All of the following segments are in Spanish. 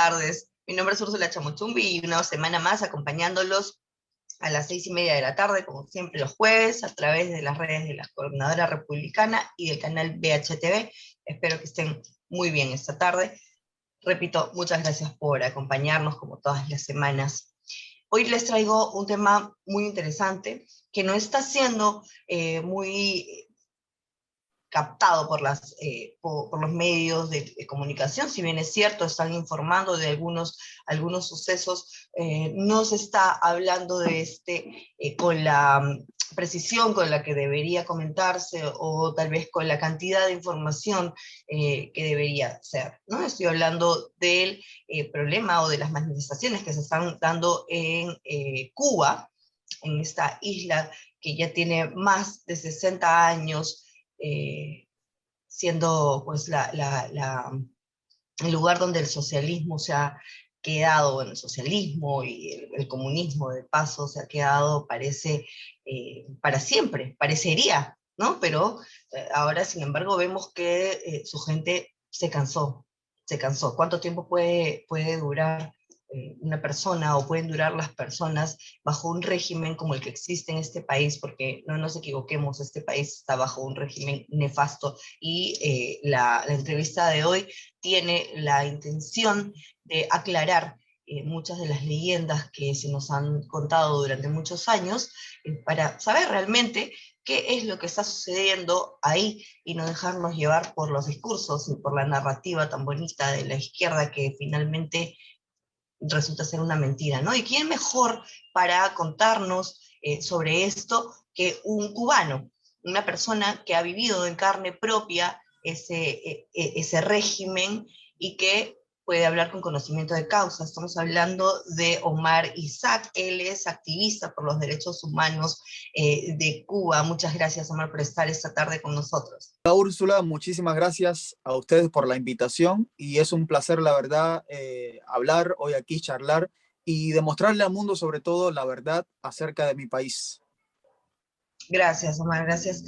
tardes. Mi nombre es Úrsula Chamuchumbi y una semana más acompañándolos a las 6:30 de la tarde, como siempre los jueves, a través de las redes de la Coordinadora Republicana y del canal BHTV. Espero que estén muy bien esta tarde. Repito, muchas gracias por acompañarnos como todas las semanas. Hoy les traigo un tema muy interesante que no está siendo muy captado por los medios de comunicación. Si bien es cierto, están informando de algunos sucesos, no se está hablando de con la precisión con la que debería comentarse, o tal vez con la cantidad de información que debería ser, ¿no? Estoy hablando del problema o de las manifestaciones que se están dando en Cuba, en esta isla que ya tiene más de 60 años, siendo pues el lugar donde el socialismo se ha quedado, bueno, el socialismo y el comunismo de paso se ha quedado, parece, para siempre, parecería, ¿no? Pero ahora, sin embargo, vemos que su gente se cansó, se cansó. ¿Cuánto tiempo puede durar una persona, o pueden durar las personas bajo un régimen como el que existe en este país? Porque no nos equivoquemos, este país está bajo un régimen nefasto, y la entrevista de hoy tiene la intención de aclarar muchas de las leyendas que se nos han contado durante muchos años, para saber realmente qué es lo que está sucediendo ahí, y no dejarnos llevar por los discursos y por la narrativa tan bonita de la izquierda, que finalmente resulta ser una mentira, ¿no? ¿Y quién mejor para contarnos sobre esto que un cubano, una persona que ha vivido en carne propia ese régimen, y que puede hablar con conocimiento de causa? Estamos hablando de Omar Isaac. Él es activista por los derechos humanos de Cuba. Muchas gracias, Omar, por estar esta tarde con nosotros. Hola, Úrsula, muchísimas gracias a ustedes por la invitación, y es un placer, la verdad, hablar hoy aquí, charlar y demostrarle al mundo sobre todo la verdad acerca de mi país. Gracias, Omar, gracias.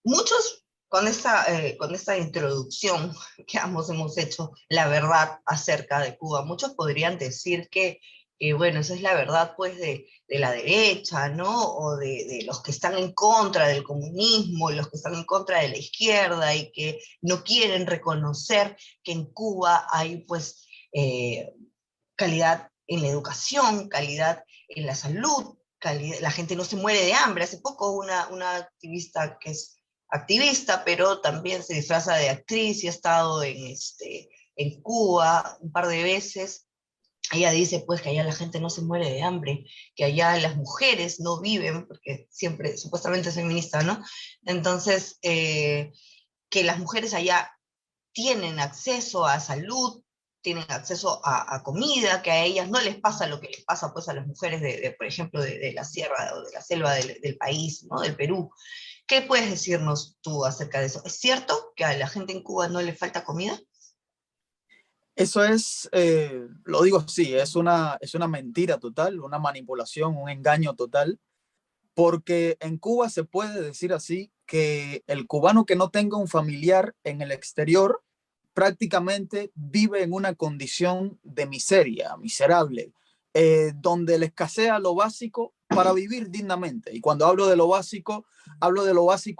Muchos, con esta introducción que ambos hemos hecho, la verdad acerca de Cuba, muchos podrían decir que bueno, esa es la verdad pues de la derecha, ¿no? O de los que están en contra del comunismo, los que están en contra de la izquierda, y que no quieren reconocer que en Cuba hay pues calidad en la educación, calidad en la salud, calidad, la gente no se muere de hambre. Hace poco una activista que es activista, pero también se disfraza de actriz y ha estado en Cuba un par de veces. Ella dice pues que allá la gente no se muere de hambre, que allá las mujeres no viven, porque siempre supuestamente es feminista, ¿no? Entonces, que las mujeres allá tienen acceso a salud, tienen acceso a comida, que a ellas no les pasa lo que les pasa pues a las mujeres por ejemplo, de la sierra o de la selva del país, ¿no? Del Perú. ¿Qué puedes decirnos tú acerca de eso? ¿Es cierto que a la gente en Cuba no le falta comida? Eso es, lo digo así, es una mentira total, una manipulación, un engaño total, porque en Cuba se puede decir así que el cubano que no tenga un familiar en el exterior prácticamente vive en una condición de miseria, miserable, donde le escasea lo básico para vivir dignamente. Y cuando hablo de lo básico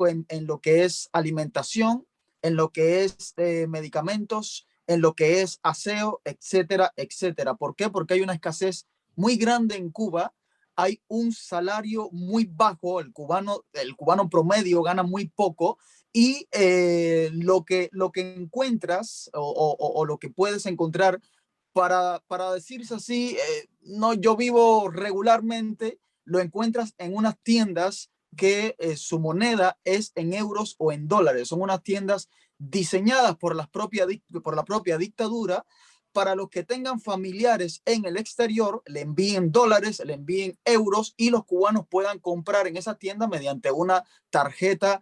en lo que es alimentación, en lo que es medicamentos, en lo que es aseo, etcétera, etcétera. ¿Por qué? Porque hay una escasez muy grande en Cuba. Hay un salario muy bajo, el cubano promedio gana muy poco, y lo que encuentras o lo que puedes encontrar, para decirse así, no, yo vivo regularmente, lo encuentras en unas tiendas que su moneda es en euros o en dólares. Son unas tiendas diseñadas por la propia dictadura, para los que tengan familiares en el exterior, le envíen dólares, le envíen euros, y los cubanos puedan comprar en esa tienda mediante una tarjeta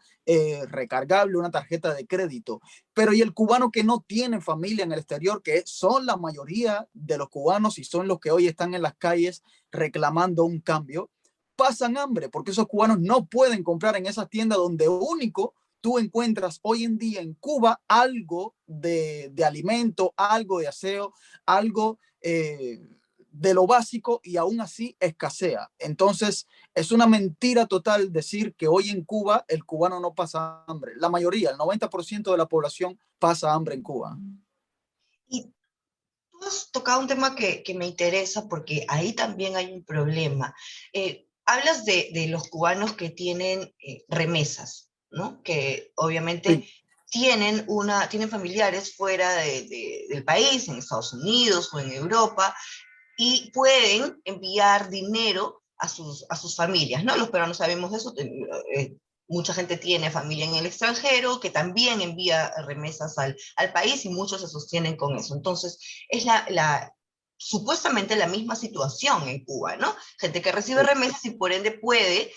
recargable, una tarjeta de crédito. Pero ¿y el cubano que no tiene familia en el exterior, que son la mayoría de los cubanos y son los que hoy están en las calles reclamando un cambio? Pasan hambre, porque esos cubanos no pueden comprar en esas tiendas donde único tú encuentras hoy en día en Cuba algo de alimento, algo de aseo, algo de lo básico y aún así escasea. Entonces, es una mentira total decir que hoy en Cuba el cubano no pasa hambre. La mayoría, el 90% de la población pasa hambre en Cuba. Y tú has tocado un tema que me interesa porque ahí también hay un problema. Hablas de los cubanos que tienen remesas, ¿no? Que Sí, obviamente tienen familiares fuera del país, en Estados Unidos o en Europa, y pueden enviar dinero a sus familias, ¿no? Los peruanos sabemos de eso, mucha gente tiene familia en el extranjero que también envía remesas al país y muchos se sostienen con eso. Entonces, es supuestamente la misma situación en Cuba, ¿no? Gente que recibe sí. remesas y por ende puede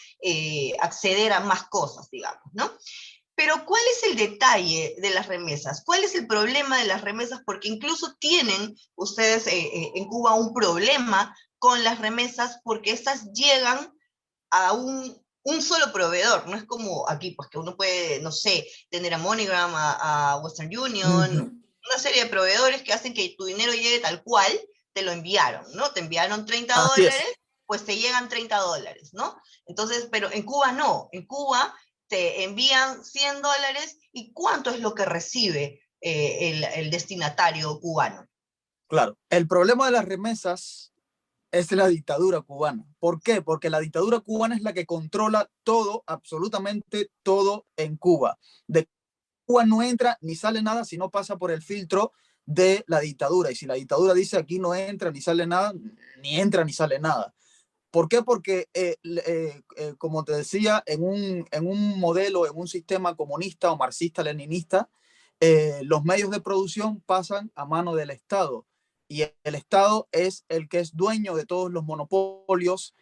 acceder a más cosas, digamos, ¿no? Pero ¿cuál es el detalle de las remesas? ¿Cuál es el problema de las remesas? Porque incluso tienen ustedes en Cuba un problema con las remesas porque estas llegan a un solo proveedor. No es como aquí, pues que uno puede, no sé, tener a MoneyGram, a Western Ujú. Union, una serie de proveedores que hacen que tu dinero llegue tal cual te lo enviaron, ¿no? Te enviaron 30 Así dólares, es. pues te llegan 30 dólares, ¿no? Entonces, pero en Cuba no. En Cuba te envían 100 dólares y ¿cuánto es lo que recibe el destinatario cubano? Claro, el problema de las remesas es la dictadura cubana. ¿Por qué? Porque la dictadura cubana es la que controla todo, absolutamente todo en Cuba. De Cuba no entra ni sale nada si no pasa por el filtro de la dictadura. Y si la dictadura dice aquí no entra ni sale nada, ni entra ni sale nada. ¿Por qué? Porque, como te decía, en un modelo, en un sistema comunista o marxista-leninista, los medios de producción pasan a mano del Estado y el Estado es el que es dueño de todos los monopolios.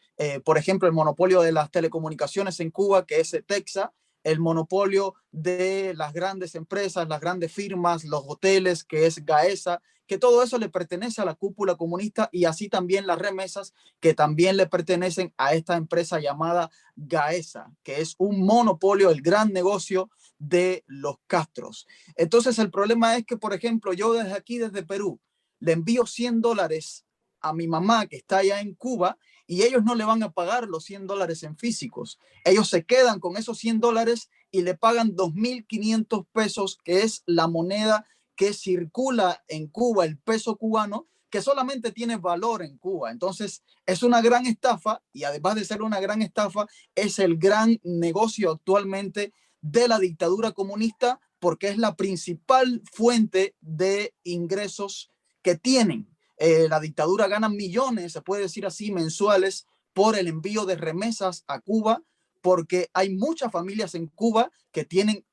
Por ejemplo, el monopolio de las telecomunicaciones en Cuba, que es Texa, el monopolio de las grandes empresas, las grandes firmas, los hoteles, que es Gaesa, que todo eso le pertenece a la cúpula comunista y así también las remesas que también le pertenecen a esta empresa llamada Gaesa, que es un monopolio, el gran negocio de los Castros. Entonces el problema es que, por ejemplo, yo desde aquí, desde Perú, le envío 100 dólares a mi mamá que está allá en Cuba y ellos no le van a pagar los 100 dólares en físicos. Ellos se quedan con esos 100 dólares y le pagan 2.500 pesos, que es la moneda que circula en Cuba, el peso cubano, que solamente tiene valor en Cuba. Entonces, es una gran estafa y además de ser una gran estafa, es el gran negocio actualmente de la dictadura comunista porque es la principal fuente de ingresos que tienen. La dictadura gana millones, se puede decir así, mensuales por el envío de remesas a Cuba, porque hay muchas familias en Cuba que tienen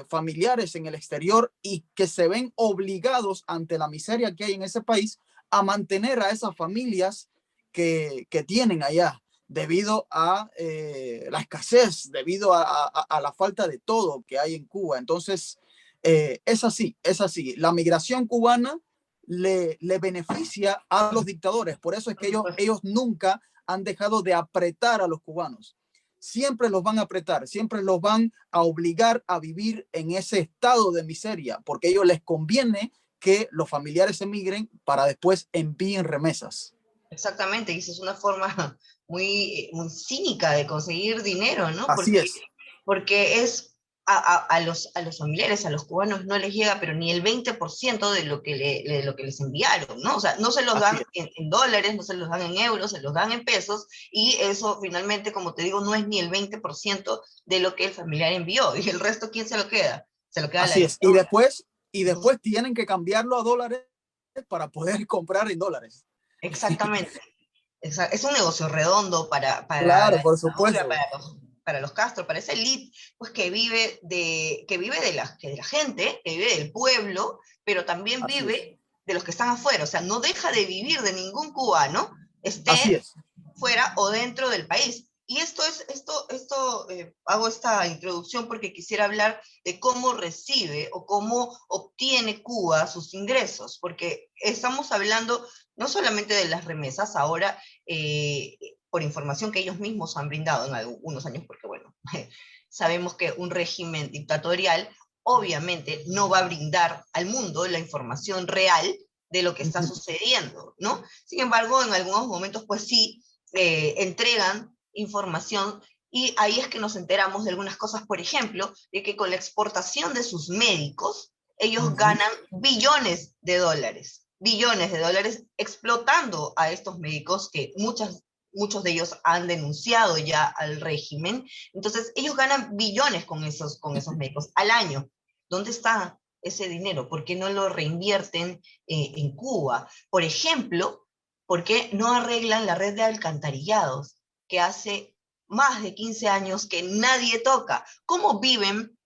familiares en el exterior y que se ven obligados ante la miseria que hay en ese país a mantener a esas familias que tienen allá debido a la escasez, debido a la falta de todo que hay en Cuba. Entonces, es así, es así. La migración cubana le beneficia a los dictadores. Por eso es que ellos nunca han dejado de apretar a los cubanos. Siempre los van a apretar, siempre los van a obligar a vivir en ese estado de miseria, porque a ellos les conviene que los familiares emigren para después envíen remesas. Exactamente, y esa es una forma muy cínica de conseguir dinero, ¿no? Así es, Porque es a los familiares, a los cubanos no les llega, pero ni el 20% de lo que, de lo que les enviaron, ¿no? O sea, no se los así dan es, en dólares, no se los dan en euros, se los dan en pesos, y eso finalmente, como te digo, no es ni el 20% de lo que el familiar envió, y el resto, ¿quién se lo queda? Se lo queda la así es. dictadura. Y después tienen que cambiarlo a dólares para poder comprar en dólares. Exactamente. Es un negocio redondo para la Claro, por dictadura, supuesto. para los Castro, para esa elite, pues que vive de la gente, que vive del pueblo, pero también Así es. vive de los que están afuera. O sea, no deja de vivir de ningún cubano, Así esté es. fuera o dentro del país. Y hago esta introducción porque quisiera hablar de cómo recibe o cómo obtiene Cuba sus ingresos, porque estamos hablando no solamente de las remesas, ahora por información que ellos mismos han brindado en algunos años, porque bueno, sabemos que un régimen dictatorial obviamente no va a brindar al mundo la información real de lo que está sucediendo, ¿no? Sin embargo, en algunos momentos, pues sí, entregan información y ahí es que nos enteramos de algunas cosas, por ejemplo, de que con la exportación de sus médicos, ellos ganan billones de dólares explotando a estos médicos que muchos de ellos han denunciado ya al régimen. Entonces, ellos ganan billones con esos médicos al año. ¿Dónde está ese dinero? ¿Por qué no lo reinvierten en Cuba? Por ejemplo, ¿por qué no arreglan la red de alcantarillados que hace más de 15 años que nadie toca? ¿Cómo viven,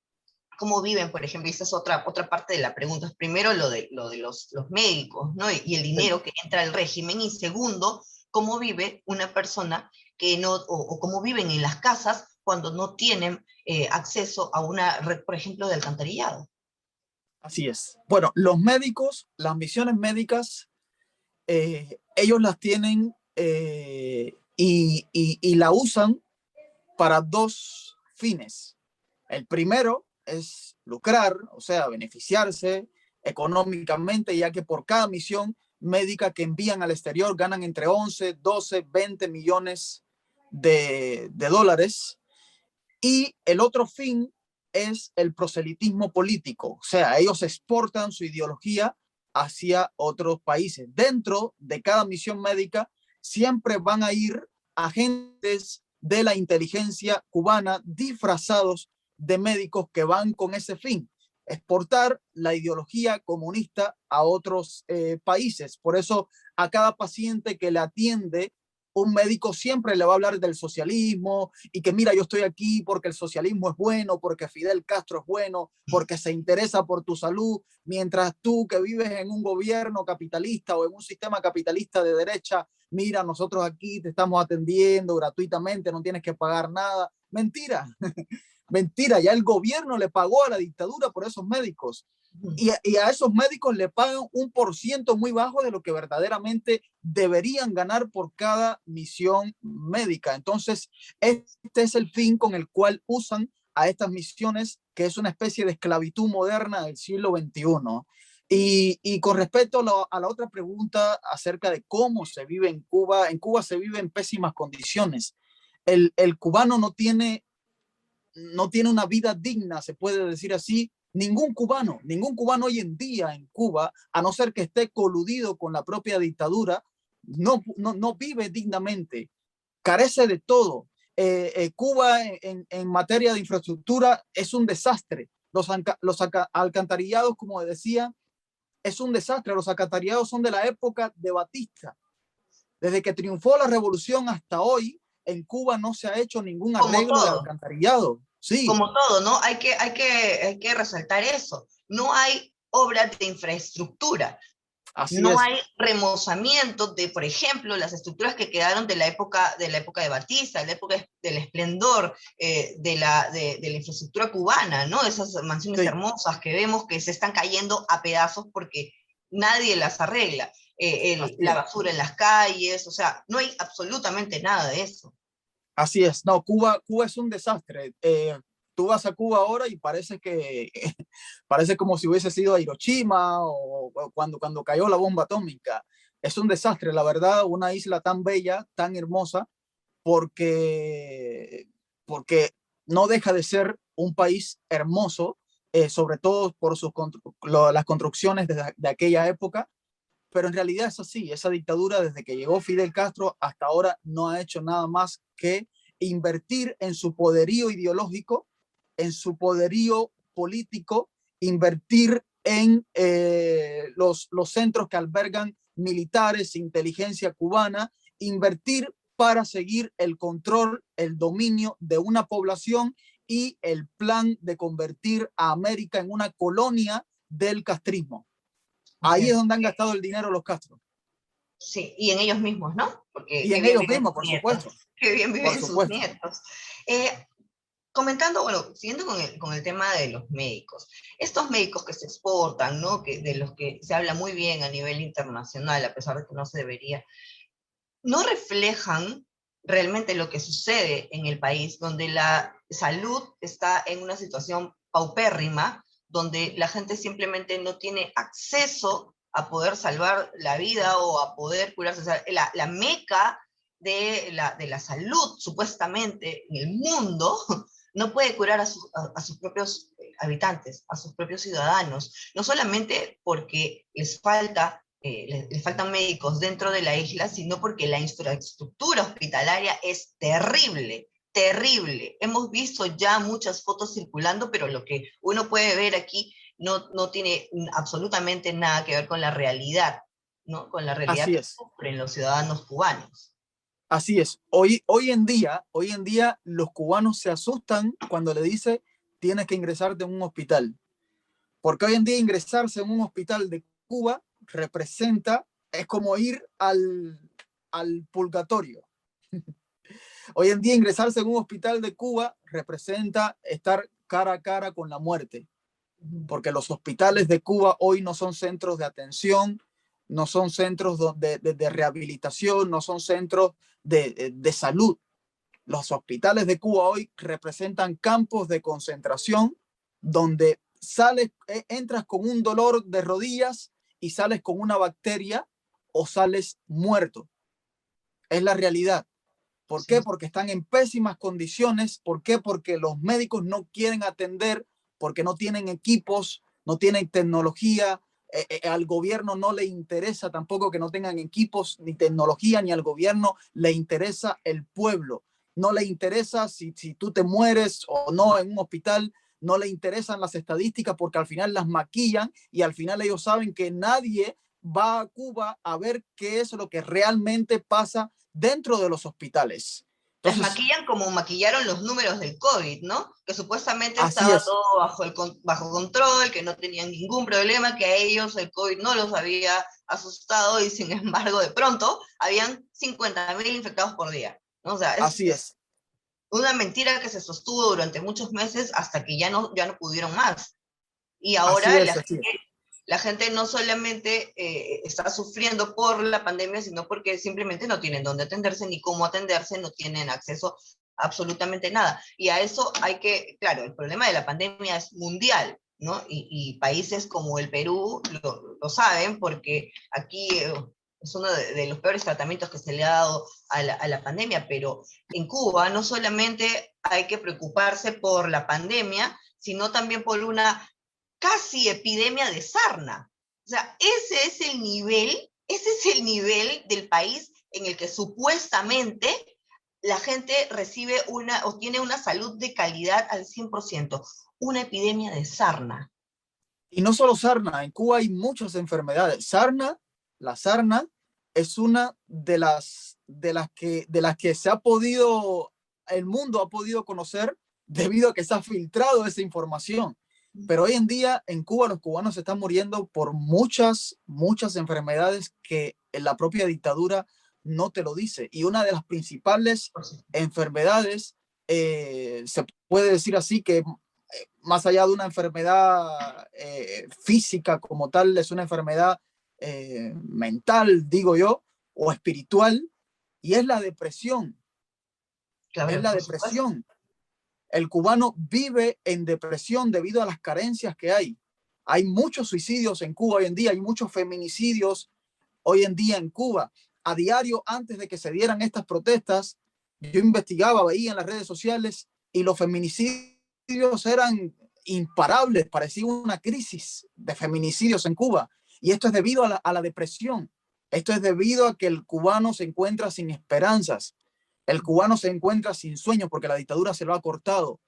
por ejemplo? Y esa es otra parte de la pregunta. Primero, lo de los médicos, ¿no? Y el dinero que entra al régimen. Y segundo, ¿cómo vive una persona que no, o cómo viven en las casas cuando no tienen acceso a una red, por ejemplo, de alcantarillado? Así es. Bueno, los médicos, las misiones médicas, ellos las tienen y la usan para dos fines. El primero es lucrar, o sea, beneficiarse económicamente, ya que por cada misión médica que envían al exterior ganan entre 11, 12, 20 millones de dólares. Y el otro fin es el proselitismo político, o sea, ellos exportan su ideología hacia otros países. Dentro de cada misión médica siempre van a ir agentes de la inteligencia cubana disfrazados de médicos que van con ese fin, exportar la ideología comunista a otros países. Por eso a cada paciente que le atiende un médico siempre le va a hablar del socialismo y que mira, yo estoy aquí porque el socialismo es bueno, porque Fidel Castro es bueno, porque se interesa por tu salud, mientras tú que vives en un gobierno capitalista o en un sistema capitalista de derecha, mira, nosotros aquí te estamos atendiendo gratuitamente, no tienes que pagar nada. Mentira, mentira, ya el gobierno le pagó a la dictadura por esos médicos. Y a esos médicos le pagan un por ciento muy bajo de lo que verdaderamente deberían ganar por cada misión médica. Entonces, este es el fin con el cual usan a estas misiones, que es una especie de esclavitud moderna del siglo XXI. Y con respecto a la otra pregunta acerca de cómo se vive en Cuba se vive en pésimas condiciones. El cubano no tiene una vida digna, se puede decir así. Ningún cubano hoy en día en Cuba, a no ser que esté coludido con la propia dictadura, no vive dignamente, carece de todo. Cuba en materia de infraestructura es un desastre. Los alcantarillados, como decía, es un desastre. Los alcantarillados son de la época de Batista. Desde que triunfó la revolución hasta hoy, en Cuba no se ha hecho ningún Como arreglo de todo. alcantarillado. Sí, Como todo, ¿no? Hay que resaltar eso. No hay obras de infraestructura, así no es. hay remozamiento de, por ejemplo, las estructuras que quedaron de la época de Batista, de la época del esplendor de la infraestructura cubana, ¿no? Esas mansiones Sí, hermosas que vemos que se están cayendo a pedazos porque nadie las arregla. así La es. basura en las calles, o sea, no hay absolutamente nada de eso. Así es. No, Cuba es un desastre. Tú vas a Cuba ahora y parece que parece como si hubiese sido a Hiroshima o cuando cayó la bomba atómica. Es un desastre, la verdad, una isla tan bella, tan hermosa, porque, porque no deja de ser un país hermoso, sobre todo por las construcciones de aquella época, pero en realidad es así, esa dictadura desde que llegó Fidel Castro hasta ahora no ha hecho nada más que invertir en su poderío ideológico, en su poderío político, invertir en los centros que albergan militares, inteligencia cubana, invertir para seguir el control, el dominio de una población y el plan de convertir a América en una colonia del castrismo. Así Ahí es es. donde han gastado el dinero los Castro. Sí, y en ellos mismos, ¿no? Porque Y qué en bien ellos viven mismos, sus por nietos, supuesto. qué bien Por viven sus supuesto. nietos. Comentando, bueno, siguiendo con el tema de los médicos, estos médicos que se exportan, ¿no? De los que se habla muy bien a nivel internacional, a pesar de que no se debería, no reflejan realmente lo que sucede en el país, donde salud está en una situación paupérrima, donde la gente simplemente no tiene acceso a poder salvar la vida o a poder curarse. O sea, la meca de la salud, supuestamente, en el mundo, no puede curar a sus propios habitantes, a sus propios ciudadanos, no solamente porque les faltan médicos dentro de la isla, sino porque la infraestructura hospitalaria es terrible, terrible. Hemos visto ya muchas fotos circulando, pero lo que uno puede ver aquí no tiene absolutamente nada que ver con la realidad, ¿no? Con la realidad Así que es. sufren los ciudadanos cubanos. Así es. Hoy en día los cubanos se asustan cuando le dice tienes que ingresarte en un hospital. Porque hoy en día ingresarse en un hospital de Cuba representa, es como ir al purgatorio. Hoy en día ingresarse en un hospital de Cuba representa estar cara a cara con la muerte, porque los hospitales de Cuba hoy no son centros de atención, no son centros de rehabilitación, no son centros de salud. Los hospitales de Cuba hoy representan campos de concentración donde entras con un dolor de rodillas y sales con una bacteria o sales muerto. Es la realidad. ¿Por qué? Sí. Porque están en pésimas condiciones. ¿Por qué? Porque los médicos no quieren atender, porque no tienen equipos, no tienen tecnología. Al gobierno no le interesa tampoco que no tengan equipos ni tecnología, ni al gobierno le interesa el pueblo. No le interesa si tú te mueres o no en un hospital, no le interesan las estadísticas porque al final las maquillan y al final ellos saben que nadie va a Cuba a ver qué es lo que realmente pasa dentro de los hospitales. Las Entonces, maquillan como maquillaron los números del COVID, ¿no? Que supuestamente así estaba es, todo bajo control, que no tenían ningún problema, que a ellos el COVID no los había asustado y sin embargo de pronto habían 50.000 infectados por día, ¿no? O sea, así es es, una mentira que se sostuvo durante muchos meses hasta que ya no pudieron más. Y así ahora es, así es. la gente no solamente está sufriendo por la pandemia, sino porque simplemente no tienen dónde atenderse ni cómo atenderse, no tienen acceso a absolutamente nada. Y a eso hay que, claro, el problema de la pandemia es mundial, ¿no? Y países como el Perú lo saben porque aquí es uno de los peores tratamientos que se le ha dado a la pandemia, pero en Cuba no solamente hay que preocuparse por la pandemia, sino también por una casi epidemia de sarna. O sea, ese es el nivel del país en el que supuestamente la gente recibe una o tiene una salud de calidad al 100%. Una epidemia de sarna. Y no solo sarna, en Cuba hay muchas enfermedades. La sarna es una de las que se ha podido, el mundo ha podido conocer debido a que se ha filtrado esa información. Pero hoy en día en Cuba los cubanos se están muriendo por muchas enfermedades que en la propia dictadura no te lo dice. Y una de las principales enfermedades, se puede decir así, que más allá de una enfermedad física como tal, es una enfermedad mental, digo yo, o espiritual, y es la depresión. Es Claro, la por supuesto. depresión. El cubano vive en depresión debido a las carencias que hay. Hay muchos suicidios en Cuba hoy en día, hay muchos feminicidios hoy en día en Cuba. A diario, antes de que se dieran estas protestas, yo investigaba, veía en las redes sociales y los feminicidios eran imparables, parecía una crisis de feminicidios en Cuba. Y esto es debido a la depresión. Esto es debido a que el cubano se encuentra sin esperanzas. El cubano se encuentra sin sueños porque la dictadura se lo ha cortado.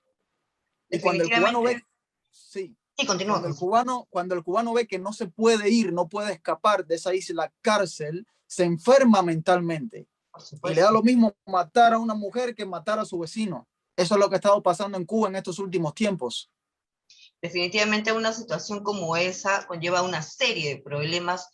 Y cuando el cubano Definitivamente. ve, sí, Sí, continúa con su. cuando el cubano ve que no se puede ir, no puede escapar de esa isla cárcel, se enferma mentalmente. Por Y le da supuesto. lo mismo matar a una mujer que matar a su vecino. Eso es lo que ha estado pasando en Cuba en estos últimos tiempos. Definitivamente una situación como esa conlleva una serie de problemas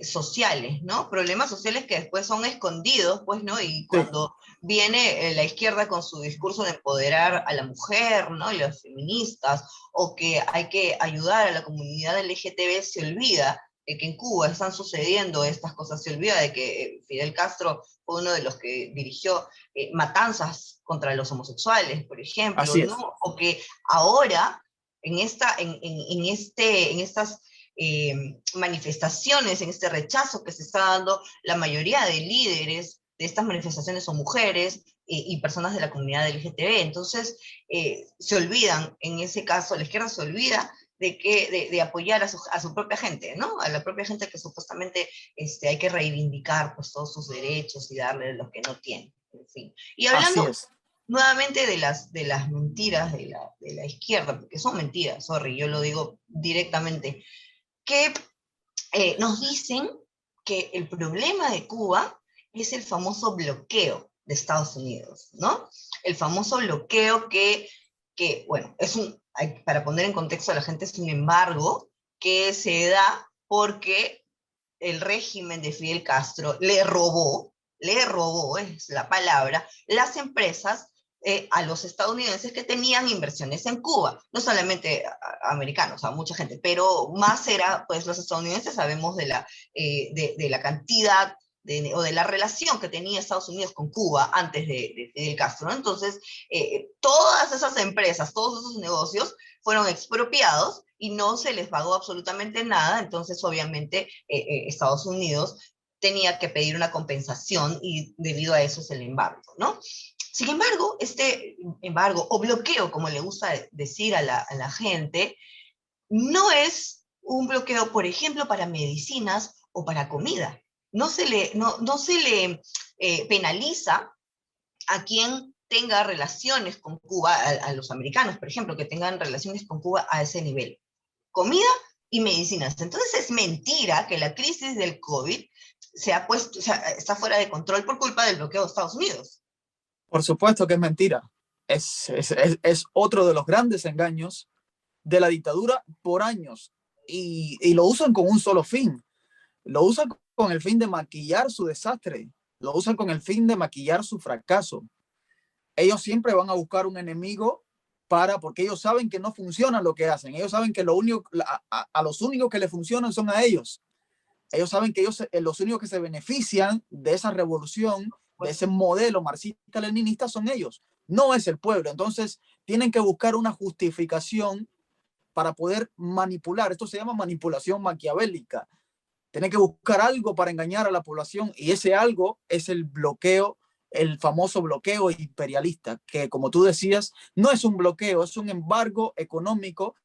sociales, ¿no? Problemas sociales que después son escondidos, pues, ¿no? Y Sí, cuando viene la izquierda con su discurso de empoderar a la mujer, ¿no? Y las feministas, o que hay que ayudar a la comunidad LGTB, se olvida que en Cuba están sucediendo estas cosas, se olvida de que Fidel Castro fue uno de los que dirigió matanzas contra los homosexuales, por ejemplo, Así es. ¿no? O que ahora, en estas manifestaciones, en este rechazo que se está dando, la mayoría de líderes de estas manifestaciones son mujeres y personas de la comunidad LGTB. Entonces, se olvidan, en ese caso, la izquierda se olvida de apoyar a su propia gente, ¿no? A la propia gente que supuestamente hay que reivindicar pues, todos sus derechos y darle lo que no tienen. En fin. Y Así hablando es. nuevamente de las mentiras de la izquierda, porque son mentiras, sorry, yo lo digo directamente, que nos dicen que el problema de Cuba es el famoso bloqueo de Estados Unidos, ¿no? El famoso bloqueo bueno, para poner en contexto a la gente, es un embargo que se da porque el régimen de Fidel Castro le robó, es la palabra, las empresas a los estadounidenses que tenían inversiones en Cuba, no solamente americanos, a mucha gente, pero más era, pues los estadounidenses sabemos de la cantidad o de la relación que tenía Estados Unidos con Cuba antes de Fidel Castro, ¿no? Entonces, todas esas empresas, todos esos negocios fueron expropiados y no se les pagó absolutamente nada, entonces obviamente Estados Unidos tenía que pedir una compensación y debido a eso es el embargo, ¿no? Sin embargo, este embargo o bloqueo, como le gusta decir a la gente, no es un bloqueo, por ejemplo, para medicinas o para comida. No se le penaliza a quien tenga relaciones con Cuba, a los americanos, por ejemplo, que tengan relaciones con Cuba a ese nivel. Comida y medicinas. Entonces es mentira que la crisis del COVID está fuera de control por culpa del bloqueo de Estados Unidos. Por supuesto que es mentira. Es otro de los grandes engaños de la dictadura por años. Y lo usan con un solo fin. Lo usan con el fin de maquillar su desastre. Lo usan con el fin de maquillar su fracaso. Ellos siempre van a buscar un enemigo porque ellos saben que no funciona lo que hacen. Ellos saben que a los únicos que le funcionan son a ellos. Ellos saben que los únicos que se benefician de esa revolución, de ese Pues, modelo marxista-leninista, son ellos, no es el pueblo. Entonces, tienen que buscar una justificación para poder manipular. Esto se llama manipulación maquiavélica. Tienen que buscar algo para engañar a la población y ese algo es el bloqueo, el famoso bloqueo imperialista, que como tú decías, no es un bloqueo, es un embargo económico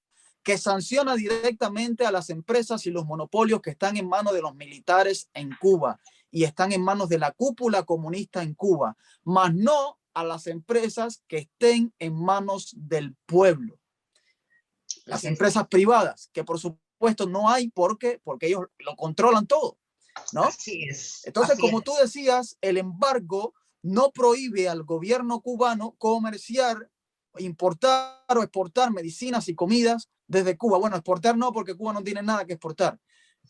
que sanciona directamente a las empresas y los monopolios que están en manos de los militares en Cuba y están en manos de la cúpula comunista en Cuba, más no a las empresas que estén en manos del pueblo. Las así es, empresas privadas, que por supuesto no hay porque ellos lo controlan todo, ¿no? así es, Entonces, así como tú es. decías, el embargo no prohíbe al gobierno cubano comerciar, importar o exportar medicinas y comidas desde Cuba. Bueno, exportar no, porque Cuba no tiene nada que exportar,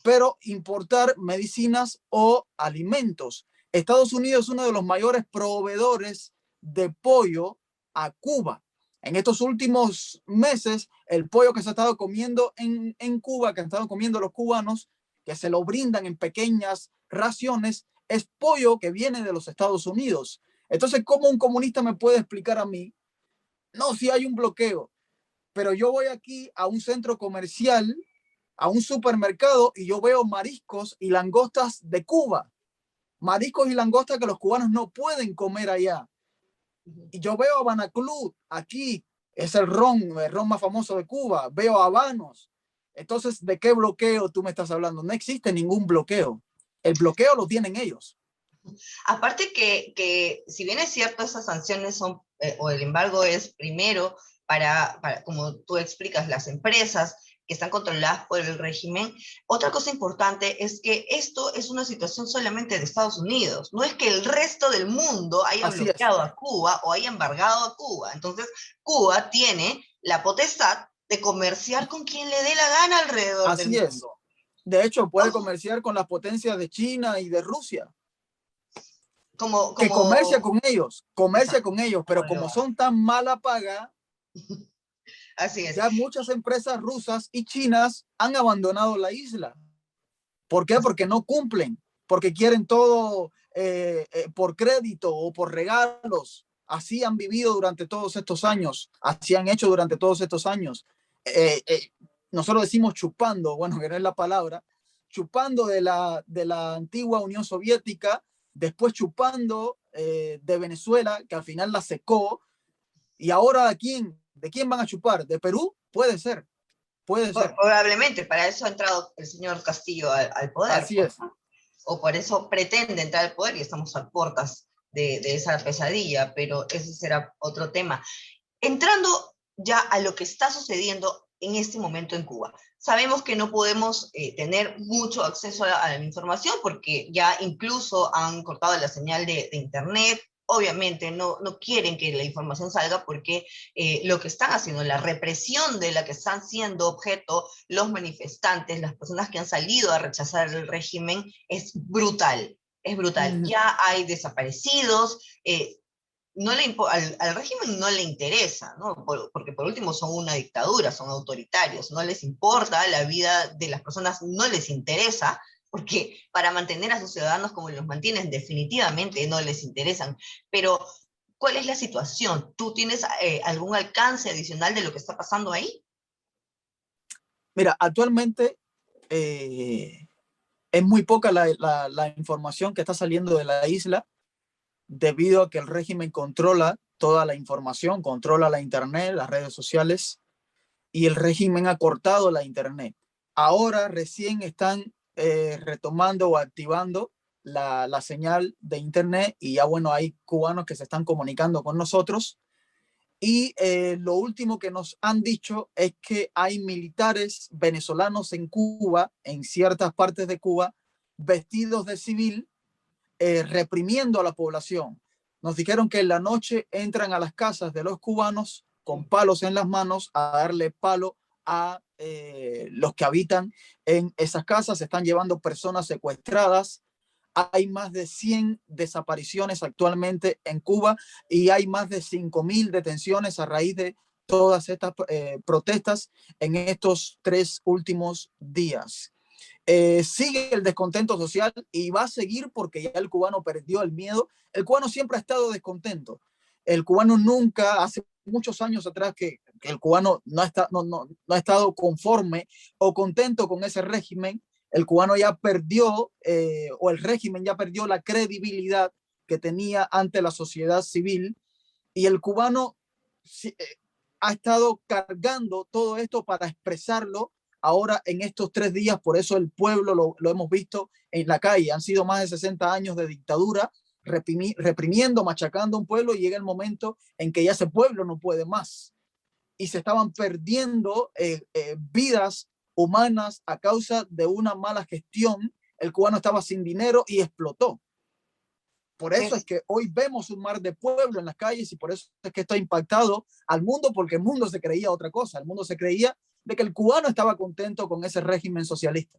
pero importar medicinas o alimentos. Estados Unidos es uno de los mayores proveedores de pollo a Cuba. En estos últimos meses, el pollo que se ha estado comiendo en Cuba, que han estado comiendo los cubanos, que se lo brindan en pequeñas raciones, es pollo que viene de los Estados Unidos. Entonces, ¿cómo un comunista me puede explicar a mí? No, si hay un bloqueo, pero yo voy aquí a un centro comercial, a un supermercado y yo veo mariscos y langostas de Cuba. Mariscos y langostas que los cubanos no pueden comer allá. Y yo veo Habana Club aquí, es el ron más famoso de Cuba. Veo habanos. Entonces, ¿de qué bloqueo tú me estás hablando? No existe ningún bloqueo. El bloqueo lo tienen ellos. Aparte que, si bien es cierto, esas sanciones son, o el embargo es primero como tú explicas, las empresas que están controladas por el régimen, otra cosa importante es que esto es una situación solamente de Estados Unidos, no es que el resto del mundo haya Así es, bloqueado a Cuba o haya embargado a Cuba. Entonces, Cuba tiene la potestad de comerciar con quien le dé la gana alrededor del así es. mundo. De hecho, puede Como, comerciar con las potencias de China y de Rusia, como, que como, comercia exacto, con ellos, como pero lo como hace. son tan mala paga, Así es. ya muchas empresas rusas y chinas han abandonado la isla. ¿Por qué? Porque no cumplen, porque quieren todo por crédito o por regalos. Así han vivido durante todos estos años, así han hecho durante todos estos años. Eh, eh, Nosotros decimos chupando, bueno, que no es la palabra, chupando de la antigua Unión Soviética, después chupando de Venezuela, que al final la secó, y ahora ¿de quién van a chupar? ¿De Perú? Puede ser, puede ser. Probablemente, para eso ha entrado el señor Castillo al poder, Así es. o por eso pretende entrar al poder y estamos a puertas de esa pesadilla, pero ese será otro tema. Entrando ya a lo que está sucediendo en este momento en Cuba. Sabemos que no podemos tener mucho acceso a la información porque ya incluso han cortado la señal de internet. Obviamente no quieren que la información salga porque lo que están haciendo, la represión de la que están siendo objeto los manifestantes, las personas que han salido a rechazar el régimen, es brutal. Es brutal. Ya hay desaparecidos, al régimen no le interesa, ¿no? Porque por último son una dictadura, son autoritarios, no les importa la vida de las personas, no les interesa, porque para mantener a sus ciudadanos como los mantienen definitivamente no les interesan. Pero, ¿cuál es la situación? ¿Tú tienes algún alcance adicional de lo que está pasando ahí? Mira, actualmente es muy poca la información que está saliendo de la isla debido a que el régimen controla toda la información, controla la internet, las redes sociales, y el régimen ha cortado la internet. Ahora recién están retomando o activando la señal de internet y ya bueno, hay cubanos que se están comunicando con nosotros. Y lo último que nos han dicho es que hay militares venezolanos en Cuba, en ciertas partes de Cuba, vestidos de civil, reprimiendo a la población. Nos dijeron que en la noche entran a las casas de los cubanos con palos en las manos a darle palo a los que habitan en esas casas. Se están llevando personas secuestradas. Hay más de 100 desapariciones actualmente en Cuba y hay más de 5.000 detenciones a raíz de todas estas protestas en estos 3 últimos días. Sigue el descontento social y va a seguir porque ya el cubano perdió el miedo. El cubano siempre ha estado descontento. El cubano nunca, hace muchos años atrás, que el cubano no ha estado conforme o contento con ese régimen. El cubano ya perdió, o el régimen ya perdió la credibilidad que tenía ante la sociedad civil, y el cubano ha estado cargando todo esto para expresarlo ahora en estos 3 días. Por eso el pueblo lo hemos visto en la calle. Han sido más de 60 años de dictadura, reprimiendo, machacando a un pueblo, y llega el momento en que ya ese pueblo no puede más. Y se estaban perdiendo vidas humanas a causa de una mala gestión. El cubano estaba sin dinero y explotó. Por eso es que hoy vemos un mar de pueblo en las calles, y por eso es que está impactado al mundo, porque el mundo se creía otra cosa. El mundo se creía de que el cubano estaba contento con ese régimen socialista.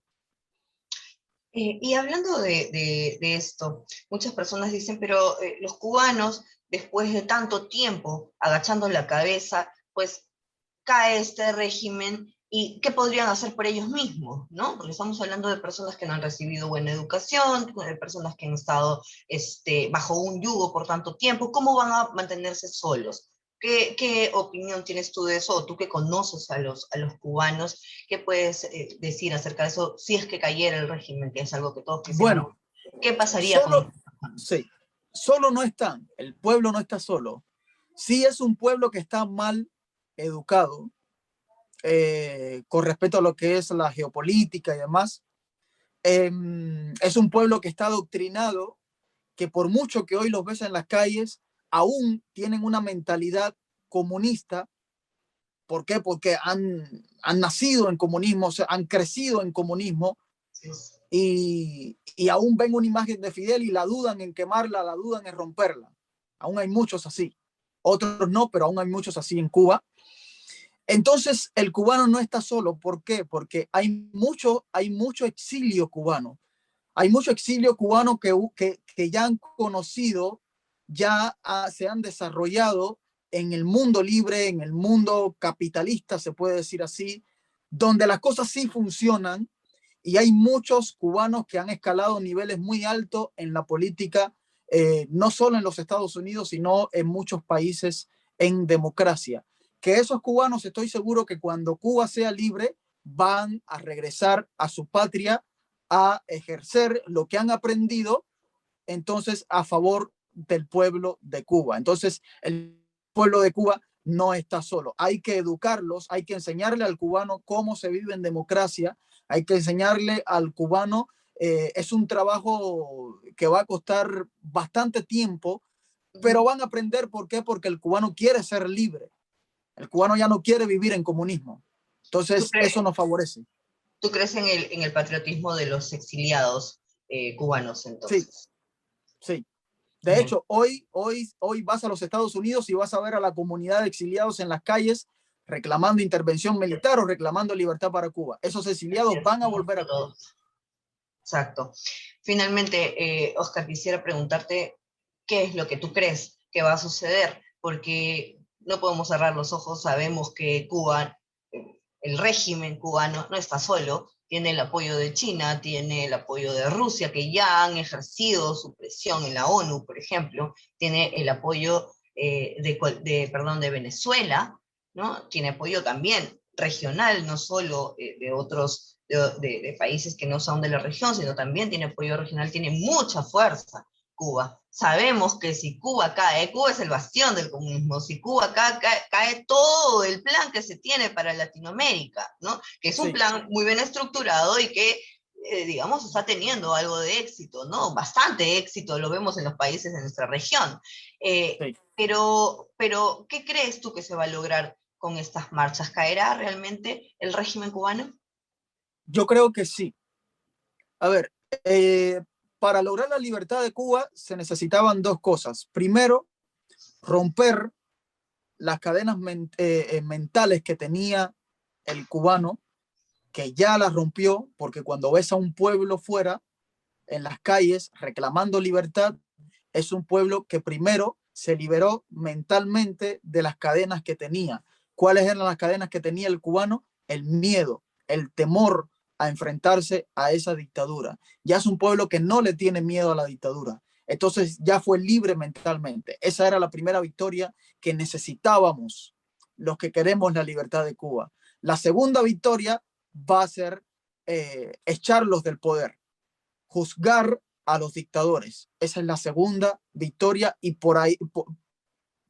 Y hablando de esto, muchas personas dicen, pero los cubanos, después de tanto tiempo agachando la cabeza, pues cae este régimen y qué podrían hacer por ellos mismos, ¿no? Porque estamos hablando de personas que no han recibido buena educación, de personas que han estado bajo un yugo por tanto tiempo. ¿Cómo van a mantenerse solos? ¿Qué opinión tienes tú de eso? O tú que conoces a los cubanos, ¿qué puedes decir acerca de eso si es que cayera el régimen, que es algo que todos quisiéramos? Bueno, ¿Qué pasaría con solo, ellos? sí, solo no están, el pueblo no está solo. Sí es un pueblo que está mal educado con respecto a lo que es la geopolítica y demás. Es un pueblo que está adoctrinado, que por mucho que hoy los ves en las calles, aún tienen una mentalidad comunista. ¿Por qué? Porque han nacido en comunismo, o sea, han crecido en comunismo, Sí. y aún ven una imagen de Fidel y la dudan en quemarla, la dudan en romperla. Aún hay muchos así. Otros no, pero aún hay muchos así en Cuba. Entonces, el cubano no está solo. ¿Por qué? Porque hay mucho exilio cubano. Hay mucho exilio cubano que ya han conocido, ya se han desarrollado en el mundo libre, en el mundo capitalista, se puede decir así, donde las cosas sí funcionan, y hay muchos cubanos que han escalado niveles muy altos en la política, no solo en los Estados Unidos, sino en muchos países en democracia. Que esos cubanos, estoy seguro que cuando Cuba sea libre, van a regresar a su patria a ejercer lo que han aprendido entonces a favor del pueblo de Cuba. Entonces, el pueblo de Cuba no está solo. Hay que educarlos, hay que enseñarle al cubano cómo se vive en democracia, hay que enseñarle al cubano, es un trabajo que va a costar bastante tiempo, pero van a aprender. ¿Por qué? Porque el cubano quiere ser libre. El cubano ya no quiere vivir en comunismo. ¿Tú Entonces, eso crees, nos favorece. tú crees en el patriotismo de los exiliados cubanos Sí, entonces? sí. De Bien. hecho, hoy vas a los Estados Unidos y vas a ver a la comunidad de exiliados en las calles reclamando intervención militar o reclamando libertad para Cuba. Esos Así exiliados es, van a como volver a Cuba. todos. Exacto. Finalmente, Oscar, quisiera preguntarte qué es lo que tú crees que va a suceder, porque no podemos cerrar los ojos, sabemos que Cuba, el régimen cubano, no está solo, tiene el apoyo de China, tiene el apoyo de Rusia, que ya han ejercido su presión en la ONU, por ejemplo, tiene el apoyo de Venezuela, ¿no? Tiene apoyo también regional, no solo de otros de países que no son de la región, sino también tiene apoyo regional, tiene mucha fuerza Cuba. Sabemos que si Cuba cae, Cuba es el bastión del comunismo, si Cuba cae todo el plan que se tiene para Latinoamérica, ¿no? Que es un Sí, plan muy bien estructurado y que, digamos, está teniendo algo de éxito, ¿no? Bastante éxito, lo vemos en los países de nuestra región. sí. Pero, ¿qué crees tú que se va a lograr con estas marchas? ¿Caerá realmente el régimen cubano? Yo creo que sí. A ver, para lograr la libertad de Cuba se necesitaban dos cosas. Primero, romper las cadenas mentales que tenía el cubano, que ya las rompió, porque cuando ves a un pueblo fuera, en las calles, reclamando libertad, es un pueblo que primero se liberó mentalmente de las cadenas que tenía. ¿Cuáles eran las cadenas que tenía el cubano? El miedo, el temor a enfrentarse a esa dictadura. Ya es un pueblo que no le tiene miedo a la dictadura. Entonces ya fue libre mentalmente. Esa era la primera victoria que necesitábamos los que queremos la libertad de Cuba. La segunda victoria va a ser echarlos del poder, juzgar a los dictadores. Esa es la segunda victoria y por ahí,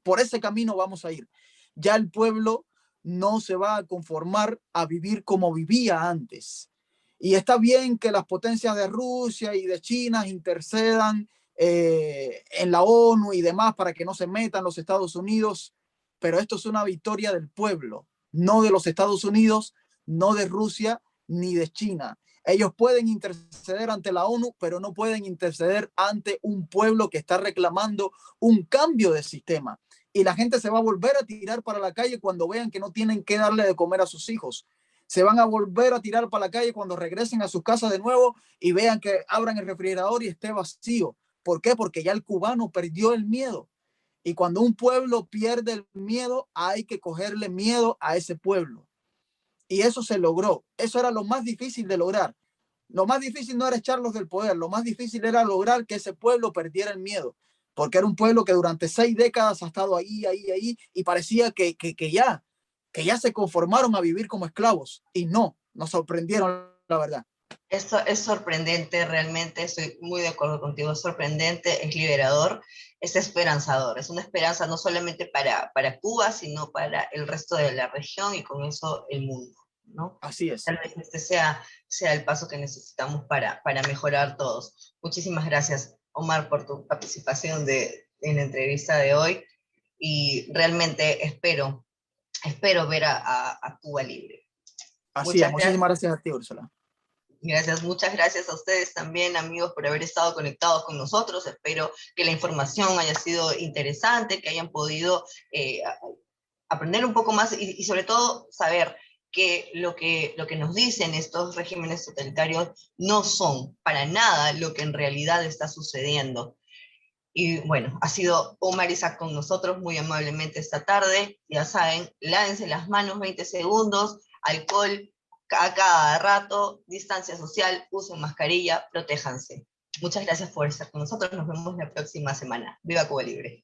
por ese camino vamos a ir. Ya el pueblo no se va a conformar a vivir como vivía antes. Y está bien que las potencias de Rusia y de China intercedan en la ONU y demás para que no se metan los Estados Unidos, pero esto es una victoria del pueblo, no de los Estados Unidos, no de Rusia ni de China. Ellos pueden interceder ante la ONU, pero no pueden interceder ante un pueblo que está reclamando un cambio de sistema. Y la gente se va a volver a tirar para la calle cuando vean que no tienen que darle de comer a sus hijos. Se van a volver a tirar para la calle cuando regresen a sus casas de nuevo y vean que abran el refrigerador y esté vacío. ¿Por qué? Porque ya el cubano perdió el miedo. Y cuando un pueblo pierde el miedo, hay que cogerle miedo a ese pueblo. Y eso se logró. Eso era lo más difícil de lograr. Lo más difícil no era echarlos del poder, lo más difícil era lograr que ese pueblo perdiera el miedo, porque era un pueblo que durante 6 décadas ha estado ahí, y parecía que ya se conformaron a vivir como esclavos, y no, nos sorprendieron, la verdad. Esto es sorprendente, realmente estoy muy de acuerdo contigo, es sorprendente, es liberador, es esperanzador, es una esperanza no solamente para Cuba, sino para el resto de la región y con eso el mundo, ¿no? Así es. Tal vez este sea el paso que necesitamos para mejorar todos. Muchísimas gracias, Omar, por tu participación en la entrevista de hoy y realmente espero ver a Cuba libre. Así es. Muchas Muchísimas gracias. gracias a ti, Úrsula. Gracias, muchas gracias a ustedes también, amigos, por haber estado conectados con nosotros. Espero que la información haya sido interesante, que hayan podido aprender un poco más y sobre todo saber que lo que nos dicen estos regímenes totalitarios no son para nada lo que en realidad está sucediendo. Y bueno, ha sido Omar Isaac con nosotros muy amablemente esta tarde. Ya saben, lávense las manos 20 segundos, alcohol, a cada rato, distancia social, usen mascarilla, protéjanse. Muchas gracias por estar con nosotros, nos vemos la próxima semana. ¡Viva Cuba Libre!